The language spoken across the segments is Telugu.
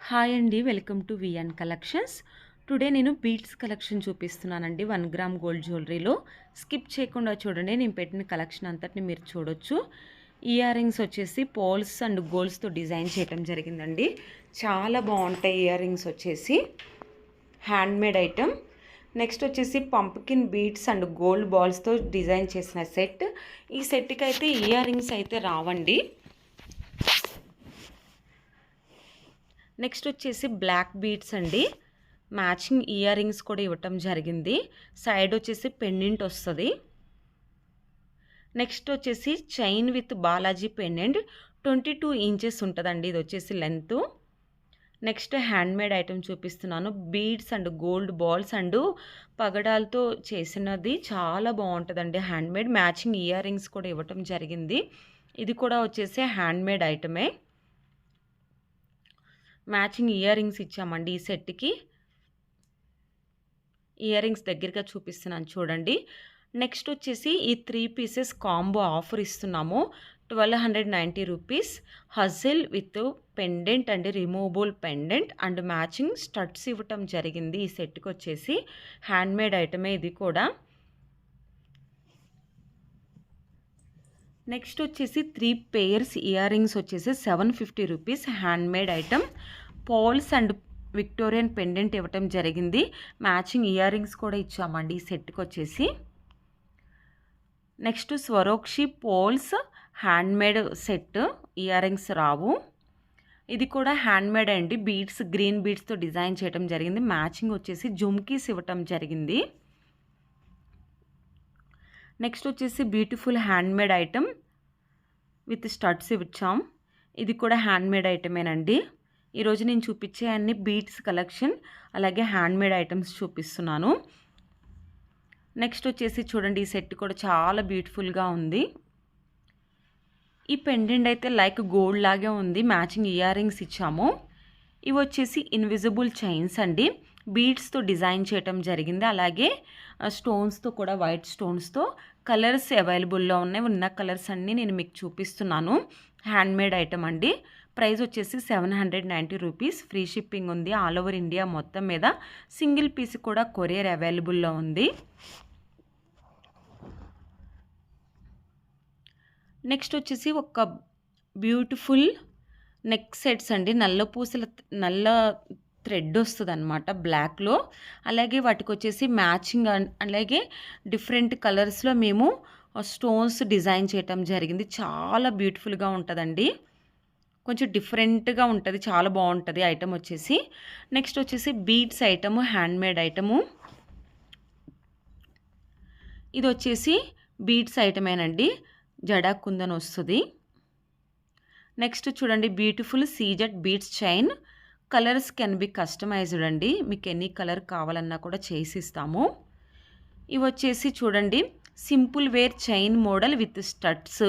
హాయ్ అండి, welcome to VN collections. Today నేను బీట్స్ కలెక్షన్ చూపిస్తున్నానండి. 1 గ్రామ్ గోల్డ్ జ్యువెలరీలో స్కిప్ చేయకుండా చూడండి. నేను పెట్టిన కలెక్షన్ అంతటిని మీరు చూడొచ్చు. ఇయర్ రింగ్స్ వచ్చేసి పోల్స్ అండ్ గోల్డ్స్తో డిజైన్ చేయడం జరిగిందండి. చాలా బాగుంటాయి ఇయర్ రింగ్స్ వచ్చేసి. Handmade item. నెక్స్ట్ వచ్చేసి పంప్కిన్ బీట్స్ అండ్ గోల్డ్ బాల్స్తో డిజైన్ చేసిన సెట్. ఈ సెట్కి అయితే ఇయర్ రింగ్స్ అయితే రావండి. నెక్స్ట్ వచ్చేసి బ్లాక్ బీడ్స్ అండి. మ్యాచింగ్ ఇయర్ రింగ్స్ కూడా ఇవ్వటం జరిగింది. సైడ్ వచ్చేసి పెండెంట్ వస్తుంది. నెక్స్ట్ వచ్చేసి chain with Balaji pendant 22 inches ఉంటుందండి. ఇది వచ్చేసి లెంత్. నెక్స్ట్ హ్యాండ్మేడ్ ఐటమ్ చూపిస్తున్నాను. Beads and gold balls and పగడాలతో చేసినది చాలా బాగుంటుందండి. హ్యాండ్మేడ్ మ్యాచింగ్ ఇయర్ రింగ్స్ కూడా ఇవ్వటం జరిగింది. ఇది కూడా వచ్చేసి హ్యాండ్మేడ్ ఐటమే. మ్యాచింగ్ ఇయర్ రింగ్స్ ఇచ్చామండి ఈ సెట్కి. ఇయర్ రింగ్స్ దగ్గరగా చూపిస్తున్నాను చూడండి. నెక్స్ట్ వచ్చేసి ఈ 3 పీసెస్ కాంబో ఆఫర్ ఇస్తున్నాము. 1290 rupees. హజిల్ with pendant and removable pendant and matching studs ఇవ్వటం జరిగింది. ఈ సెట్కి వచ్చేసి హ్యాండ్మేడ్ ఐటమే ఇది కూడా. నెక్స్ట్ వచ్చేసి 3 పేర్స్ ఇయర్ రింగ్స్ వచ్చేసి 750 రూపీస్. Handmade item. పోల్స్ అండ్ విక్టోరియన్ పెండెంట్ ఇవ్వటం జరిగింది. మ్యాచింగ్ ఇయర్ రింగ్స్ కూడా ఇచ్చామండి ఈ సెట్కి వచ్చేసి. Next Swarovski pearls handmade set. Earrings రావు. ఇది కూడా హ్యాండ్మేడ్ అండి. బీడ్స్ గ్రీన్ బీడ్స్తో డిజైన్ చేయడం జరిగింది. మ్యాచింగ్ వచ్చేసి జుమ్కీస్ ఇవ్వటం జరిగింది. నెక్స్ట్ వచ్చేసి beautiful handmade item with studs ఇచ్చాం. ఇది కూడా హ్యాండ్మేడ్ ఐటమేనండి. ఈరోజు నేను చూపించే అన్ని బీడ్స్ కలెక్షన్ అలాగే హ్యాండ్మేడ్ ఐటమ్స్ చూపిస్తున్నాను. నెక్స్ట్ వచ్చేసి చూడండి, ఈ సెట్ కూడా చాలా బ్యూటిఫుల్గా ఉంది. ఈ పెండెంట్ అయితే లైక్ గోల్డ్ లాగే ఉంది. మ్యాచింగ్ ఇయర్ రింగ్స్ ఇచ్చాము. ఇవి వచ్చేసి ఇన్విజిబుల్ చైన్స్ అండి. బీడ్స్తో డిజైన్ చేయటం జరిగింది. అలాగే స్టోన్స్తో కూడా, వైట్ స్టోన్స్తో కలర్స్ అవైలబుల్లో ఉన్నాయి. ఉన్న కలర్స్ అన్నీ నేను మీకు చూపిస్తున్నాను. హ్యాండ్మేడ్ ఐటమ్ అండి. ప్రైస్ వచ్చేసి 790 రూపీస్. ఫ్రీ షిప్పింగ్ ఉంది ఆల్ ఓవర్ ఇండియా మొత్తం మీద. సింగిల్ పీస్ కూడా కొరియర్ అవైలబుల్లో ఉంది. నెక్స్ట్ వచ్చేసి ఒక బ్యూటిఫుల్ నెక్ సెట్స్ అండి. నల్ల థ్రెడ్ వస్తుంది అనమాట బ్లాక్లో. అలాగే వాటికి వచ్చేసి మ్యాచింగ్ అలాగే డిఫరెంట్ కలర్స్లో మేము స్టోన్స్ డిజైన్ చేయటం జరిగింది. చాలా బ్యూటిఫుల్గా ఉంటుందండి. కొంచెం డిఫరెంట్గా ఉంటుంది. చాలా బాగుంటుంది ఐటమ్ వచ్చేసి. నెక్స్ట్ వచ్చేసి బీడ్స్ ఐటము, హ్యాండ్మేడ్ ఐటము. ఇది వచ్చేసి బీడ్స్ ఐటమేనండి. జడా కుందన్ వస్తుంది. నెక్స్ట్ చూడండి, beautiful CZ beads chain. Colours can be customized అండి. మీకు ఎన్ని కలర్ కావాలన్నా కూడా చేసిస్తాము. ఇవి వచ్చేసి చూడండి, simple wear chain model with studs.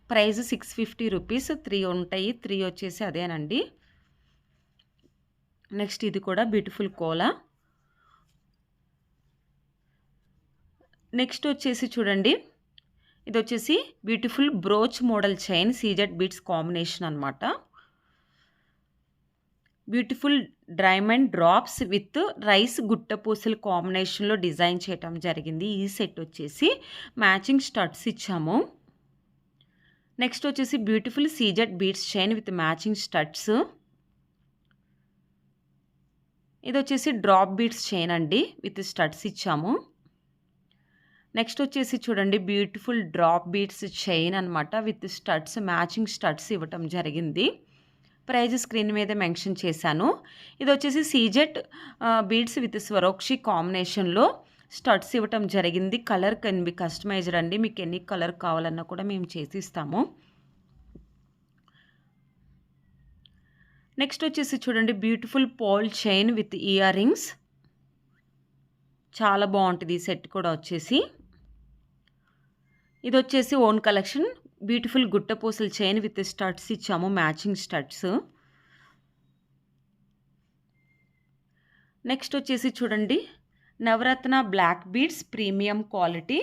Price 650 rupees. 3 ఉంటాయి. 3 వచ్చేసి అదేనండి. నెక్స్ట్ ఇది కూడా బ్యూటిఫుల్ కోలా. నెక్స్ట్ వచ్చేసి చూడండి, ఇది వచ్చేసి beautiful brooch model chain CZ beads combination అనమాట. Beautiful diamond drops with rice గుట్టపూసల కాంబినేషన్లో డిజైన్ చేయటం జరిగింది. ఈ సెట్ వచ్చేసి మ్యాచింగ్ స్టడ్స్ ఇచ్చాము. నెక్స్ట్ వచ్చేసి beautiful CZ beads chain with matching studs. ఇది వచ్చేసి డ్రాప్ బీడ్స్ చైన్ అండి, విత్ స్టడ్స్ ఇచ్చాము. నెక్స్ట్ వచ్చేసి చూడండి, బ్యూటిఫుల్ డ్రాప్ బీడ్స్ చైన్ అనమాట, విత్ స్టడ్స్, మ్యాచింగ్ స్టడ్స్ ఇవ్వటం జరిగింది. ప్రైజ్ స్క్రీన్ మీద మెన్షన్ చేశాను. ఇది వచ్చేసి సీజెడ్ బీడ్స్ విత్ స్వరోక్షి కాంబినేషన్లో స్టడ్స్ ఇవ్వటం జరిగింది. కలర్ కెన్ బి కస్టమైజ్డ్ అండి. మీకు ఎన్ని కలర్ కావాలన్నా కూడా మేము చేసిస్తాము. నెక్స్ట్ వచ్చేసి చూడండి, beautiful pearl chain with ear rings. చాలా బాగుంటుంది ఈ సెట్ కూడా వచ్చేసి. ఇది వచ్చేసి ఓన్ కలెక్షన్. బ్యూటిఫుల్ గుట్టపూసల చైన్ విత్ స్టడ్స్ ఇచ్చాము, మ్యాచింగ్ స్టడ్స్. నెక్స్ట్ వచ్చేసి చూడండి, నవరత్న black beads premium quality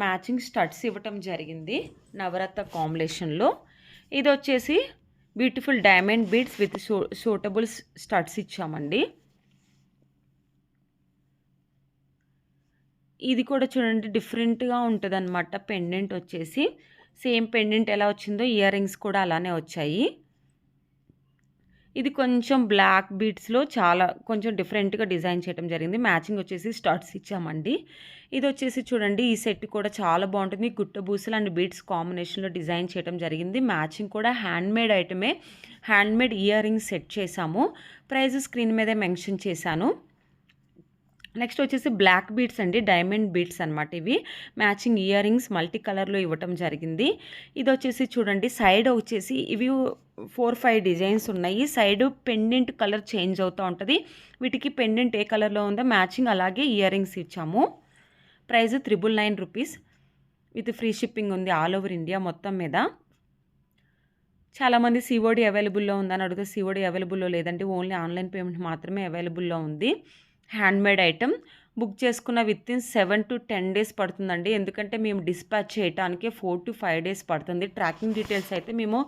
matching studs ఇవ్వటం జరిగింది నవరత్న కాంబినేషన్లో. ఇది వచ్చేసి beautiful diamond beads with suitable studs ఇచ్చామండి. ఇది కూడా చూడండి డిఫరెంట్‌గా ఉంటదనమాట. పెండెంట్ వచ్చేసి సేమ్ పెండెంట్ ఎలా వచ్చిందో ఇయర్ రింగ్స్ కూడా అలానే వచ్చాయి. ఇది కొంచెం బ్లాక్ బీడ్స్‌లో చాలా కొంచెం డిఫరెంట్‌గా డిజైన్ చేయడం జరిగింది. మ్యాచింగ్ వచ్చేసి స్టడ్స్ ఇచ్చామండి. ఇదొచ్చేసి చూడండి ఈ సెట్ కూడా చాలా బాగుంటుంది. గుట్టబూసలు అండ్ బీడ్స్ కాంబినేషన్‌లో డిజైన్ చేయడం జరిగింది. మ్యాచింగ్ కూడా హ్యాండ్‌మేడ్ ఐటమే. హ్యాండ్‌మేడ్ ఇయర్ రింగ్స్ సెట్ చేశాము. ప్రైస్ స్క్రీన్ మీదే మెన్షన్ చేశాను. నెక్స్ట్ వచ్చేసి బ్లాక్ బీడ్స్ అండి, డైమండ్ బీడ్స్ అనమాట. ఇవి మ్యాచింగ్ ఇయర్ రింగ్స్ మల్టీ కలర్లో ఇవ్వటం జరిగింది. ఇది వచ్చేసి చూడండి సైడ్ వచ్చేసి ఇవి 4-5 డిజైన్స్ ఉన్నాయి. సైడ్ పెండెంట్ కలర్ చేంజ్ అవుతూ ఉంటుంది. వీటికి పెండెంట్ ఏ కలర్లో ఉందో మ్యాచింగ్ అలాగే ఇయర్ రింగ్స్ ఇచ్చాము. Price 999 rupees with free shipping ఉంది ఆల్ ఓవర్ ఇండియా మొత్తం మీద. చాలామంది సిఓడి అవైలబుల్లో ఉందని అడిగితే సిఓడి అవైలబుల్లో లేదండి, ఓన్లీ ఆన్లైన్ పేమెంట్ మాత్రమే అవైలబుల్లో ఉంది. హ్యాండ్మేడ్ ఐటమ్ బుక్ చేసుకున్న వితిన్ 7 to 10 డేస్ పడుతుందండి. ఎందుకంటే మేము డిస్పాచ్ చేయడానికి 4 to 5 డేస్ పడుతుంది. ట్రాకింగ్ డీటెయిల్స్ అయితే మేము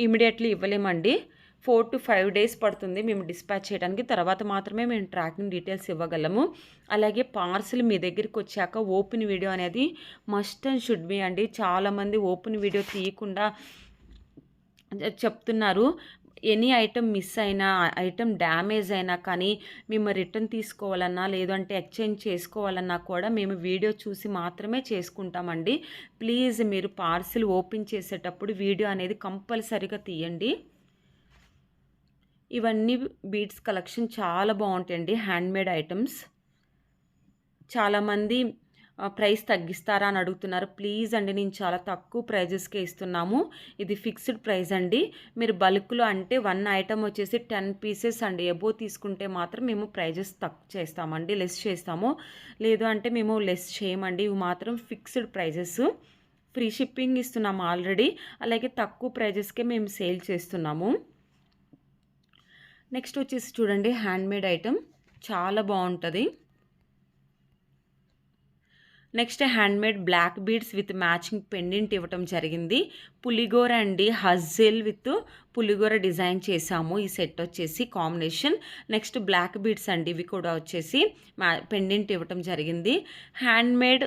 ఇమీడియట్లీ ఇవ్వలేమండి. 4 to 5 డేస్ పడుతుంది మేము డిస్పాచ్ చేయడానికి. తర్వాత మాత్రమే మేము ట్రాకింగ్ డీటెయిల్స్ ఇవ్వగలము. అలాగే పార్సిల్ మీ దగ్గరికి వచ్చాక ఓపెన్ వీడియో అనేది మస్ట్ అండ్ షుడ్ బి అండి. చాలామంది ఓపెన్ వీడియో తీయకుండా చెప్తున్నారు. ఎనీ ఐటమ్ మిస్ అయినా, ఐటమ్ డ్యామేజ్ అయినా కానీ మేము రిటర్న్ తీసుకోవాలన్నా లేదంటే ఎక్స్చేంజ్ చేసుకోవాలన్నా కూడా మేము వీడియో చూసి మాత్రమే చేసుకుంటామండి. ప్లీజ్ మీరు పార్సిల్ ఓపెన్ చేసేటప్పుడు వీడియో అనేది కంపల్సరీగా తీయండి. ఇవన్నీ బీడ్స్ కలెక్షన్ చాలా బాగుంటాయండి. Handmade items. చాలామంది ప్రైస్ తగ్గిస్తారా అని అడుగుతున్నారు. ప్లీజ్ అండి, నేను చాలా తక్కువ ప్రైజెస్కే ఇస్తున్నాము. ఇది ఫిక్స్డ్ ప్రైస్ అండి. మీరు బల్క్లో అంటే 1 ఐటమ్ వచ్చేసి 10 పీసెస్ అండి ఎబో తీసుకుంటే మాత్రం మేము ప్రైజెస్ తక్కువ చేస్తామండి, లెస్ చేస్తాము. లేదు అంటే మేము లెస్ చేయమండి. ఇవి మాత్రం ఫిక్స్డ్ ప్రైజెస్. ఫ్రీ షిప్పింగ్ ఇస్తున్నాము ఆల్రెడీ. అలాగే తక్కువ ప్రైజెస్కే మేము సేల్ చేస్తున్నాము. నెక్స్ట్ వచ్చేసి చూడండి హ్యాండ్మేడ్ ఐటమ్ చాలా బాగుంటుంది. Next handmade black beads with matching pendant ఇవ్వటం జరిగింది. పులిగోర అండి, హజ్జెల్ విత్ పులిగోర డిజైన్ చేసాము. ఈ సెట్ వచ్చేసి కాంబినేషన్. నెక్స్ట్ బ్లాక్ బీడ్స్ అండి, ఇవి కూడా వచ్చేసి పెండెంట్ ఇవ్వటం జరిగింది. హ్యాండ్మేడ్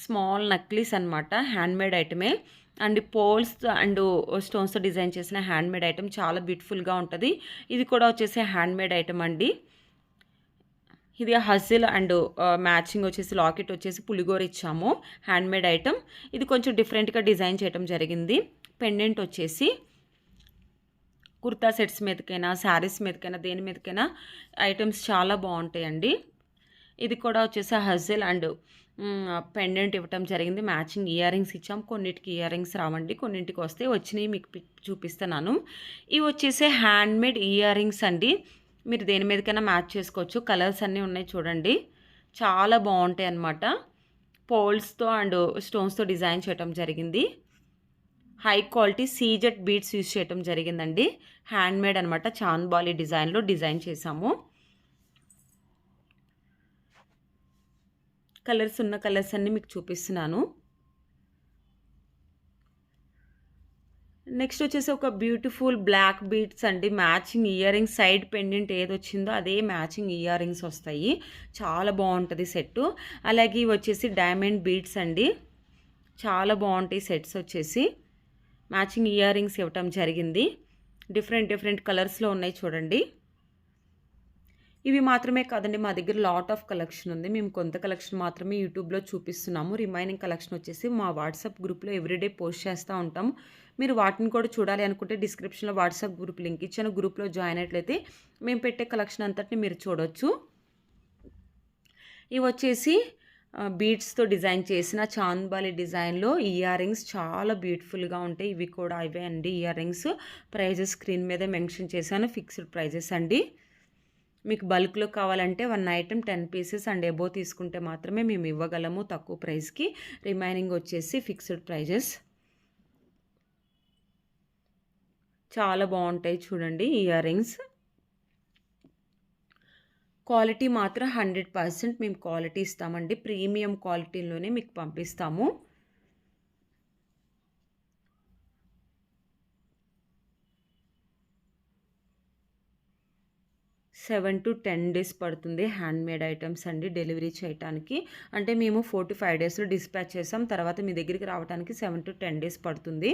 స్మాల్ నక్లీస్ అనమాట. హ్యాండ్మేడ్ ఐటమే అండ్ పోల్స్ అండ్ స్టోన్స్తో డిజైన్ చేసిన హ్యాండ్మేడ్ ఐటమ్ చాలా బ్యూటిఫుల్గా ఉంటుంది. ఇది కూడా వచ్చేసి హ్యాండ్మేడ్ ఐటమ్ అండి. ఇది హజిల్ అండ్ మ్యాచింగ్ వచ్చేసి లాకెట్ వచ్చేసి పులిగోర ఇచ్చాము. Handmade item. ఇది కొంచెం డిఫరెంట్గా డిజైన్ చేయడం జరిగింది. పెండెంట్ వచ్చేసి కుర్తా సెట్స్ మీదకైనా, శారీస్ మీదకైనా, దేని మీదకైనా ఐటమ్స్ చాలా బాగుంటాయండి. ఇది కూడా వచ్చేసి హజిల్ అండ్ పెండెంట్ ఇవ్వటం జరిగింది. మ్యాచింగ్ ఇయర్ రింగ్స్ ఇచ్చాం. కొన్నిటికి ఇయర్ రింగ్స్ రావండి, కొన్నింటికి వస్తే వచ్చినాయి మీకు చూపిస్తున్నాను. ఇవి వచ్చేసి హ్యాండ్మేడ్ ఇయర్ రింగ్స్ అండి. మీరు దేని మీదకైనా మ్యాచ్ చేసుకోవచ్చు. కలర్స్ అన్నీ ఉన్నాయి చూడండి, చాలా బాగుంటాయి అన్నమాట. పోల్స్తో అండ్ స్టోన్స్తో డిజైన్ చేయడం జరిగింది. హై క్వాలిటీ సీజెట్ బీడ్స్ యూజ్ చేయడం జరిగిందండి. హ్యాండ్మేడ్ అనమాట. చాంద్బాలి డిజైన్లో డిజైన్ చేసాము. కలర్స్ ఉన్న కలర్స్ అన్నీ మీకు చూపిస్తున్నాను. నెక్స్ట్ వచ్చేసి ఒక బ్యూటిఫుల్ బ్లాక్ బీడ్స్ అండి. Matching ear rings, side pendant ఏది వచ్చిందో అదే మ్యాచింగ్ ఇయర్ రింగ్స్ వస్తాయి. చాలా బాగుంటుంది సెట్టు. అలాగే ఇవి వచ్చేసి డైమండ్ బీడ్స్ అండి. చాలా బాగుంటాయి సెట్స్ వచ్చేసి. మ్యాచింగ్ ఇయర్ రింగ్స్ ఇవ్వటం జరిగింది. డిఫరెంట్ కలర్స్లో ఉన్నాయి చూడండి. ఇవి మాత్రమే కాదండి, మా దగ్గర లాట్ ఆఫ్ కలెక్షన్ ఉంది. మేము కొంత కలెక్షన్ మాత్రమే యూట్యూబ్లో చూపిస్తున్నాము. రిమైనింగ్ కలెక్షన్ వచ్చేసి మా వాట్సాప్ గ్రూప్లో ఎవ్రీడే పోస్ట్ చేస్తూ ఉంటాము. మీరు వాటిని కూడా చూడాలి అనుకుంటే డిస్క్రిప్షన్లో వాట్సాప్ గ్రూప్ లింక్ ఇచ్చాను. గ్రూప్లో జాయిన్ అయినట్లయితే మేము పెట్టే కలెక్షన్ అంతటిని మీరు చూడవచ్చు. ఇవి వచ్చేసి బీడ్స్తో డిజైన్ చేసిన చాంద్బాలి డిజైన్లో ఇయర్ రింగ్స్ చాలా బ్యూటిఫుల్గా ఉంటాయి. ఇవి కూడా ఇవే అండి ఇయర్ రింగ్స్. ప్రైజెస్ స్క్రీన్ మీద మెన్షన్ చేశాను. ఫిక్స్డ్ ప్రైజెస్ అండి. మీకు బల్క్లో కావాలంటే 1 ఐటమ్ 10 పీసెస్ అండ్ ఎబో తీసుకుంటే మాత్రమే మేము ఇవ్వగలము తక్కువ ప్రైస్కి. రిమైనింగ్ వచ్చేసి ఫిక్స్డ్ ప్రైజెస్. చాలా బాగుంటాయి చూడండి ఇయర్ రింగ్స్. క్వాలిటీ మాత్రం 100% మేము క్వాలిటీ ఇస్తామండి. ప్రీమియం క్వాలిటీలోనే మీకు పంపిస్తాము. 7-10 డేస్ పడుతుంది హ్యాండ్‌మేడ్ ఐటెమ్స్ అండి డెలివరీ చేయటానికి. అంటే మేము 4-5 డేస్‌లో డిస్పాచ్ చేసాం. తర్వాత మీ దగ్గరికి రావడానికి 7-10 డేస్ పడుతుంది.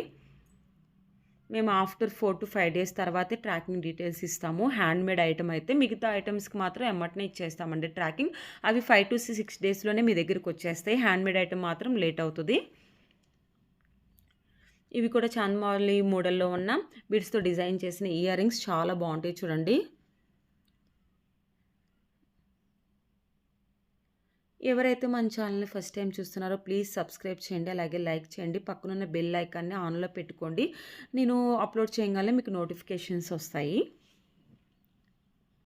మేము ఆఫ్టర్ 4-5 డేస్ తర్వాతే ట్రాకింగ్ డీటెయిల్స్ ఇస్తాము. హ్యాండ్‌మేడ్ ఐటెమ్ అయితే మిగతా ఐటెమ్స్‌కి మాత్రం ఎమ్మటనే ఇచ్చేస్తామండి ట్రాకింగ్. అవి 5-6 డేస్‌లోనే మీ దగ్గరికొచ్చేస్తాయి. హ్యాండ్‌మేడ్ ఐటెమ్ మాత్రం లేట్ అవుతది. ఇవి కూడా చాంద్‌బాలి మోడల్‌లో ఉన్న బీడ్స్‌తో డిజైన్ చేసిన ఇయర్ రింగ్స్ చాలా బావుంటాయి చూడండి. ఎవరైతే మన ఛానల్‌ని ఫస్ట్ టైమ్ చూస్తున్నారో ప్లీజ్ సబ్స్క్రైబ్ చేయండి. అలాగే లైక్ చేయండి. పక్కనున్న బెల్ ఐకాన్‌ని ఆన్‌లో పెట్టుకోండి. నేను అప్‌లోడ్ చేయంగానే మీకు నోటిఫికేషన్స్ వస్తాయి.